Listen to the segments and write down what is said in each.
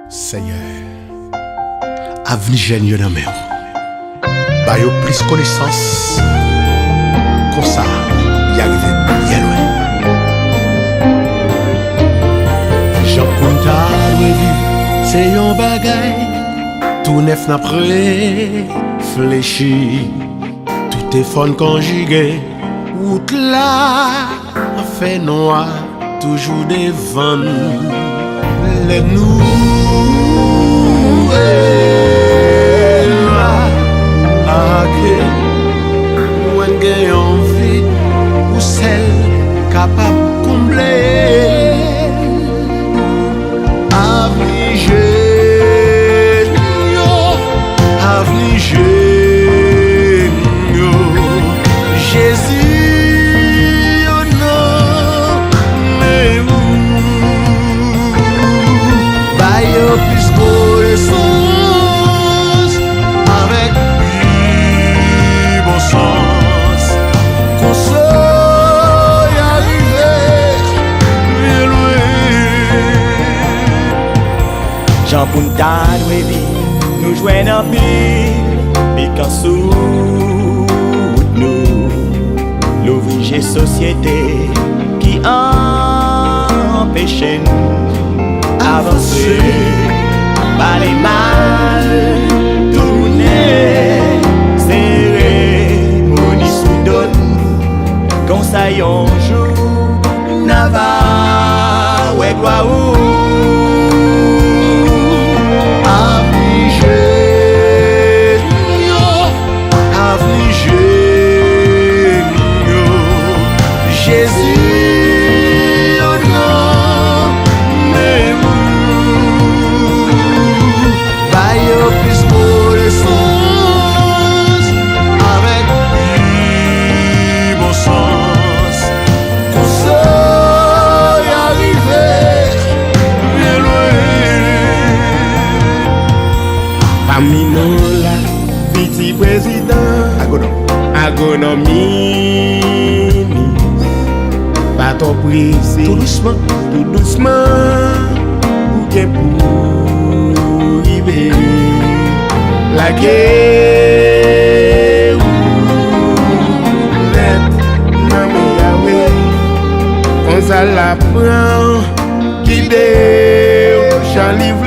Seigneur, avenir jeune yo nan men ou. Ba yo plus connaissance. Comme ça, y arrive bien loin. Jean Punta revu, c'est yon bagay. Tout neuf n'a réfléchi. Tout est fun conjugué. Route là, fait noir, toujours devant les nous. When gen envie ou celle capable de combler avenir jeune yo Jésus oh non mais bah yo plus connaissance avec bon sens qu'on soit arrivé bien loin. Jean Punta nous jouons en pile, Picasso nous l'ouvrier société qui empêche nous avancer par les mal tourner cérémonie soudaine conseil un jour n'ava ouais gloire Jésus, oh non, mais bah yo plus connaissance avec bon sens qu'on soit arrivé bien loin. Parmi nous là, petit président agonomie. Pas trop pressé, tout doucement, ou bien pour arriver. La guerre, net, non mais Yahweh, on ça la prend, guider, j'en livre.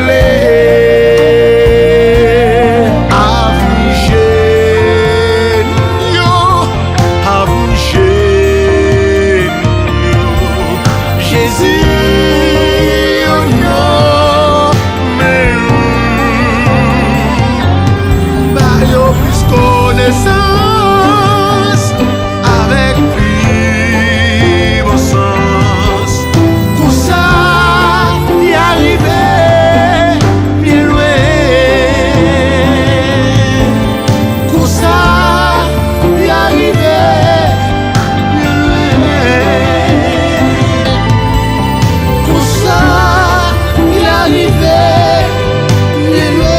Connaissance avec plus bon sens pour ça y arriver bien loin pour ça y arriver bien loin pour ça y arriver bien loin.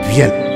Bien.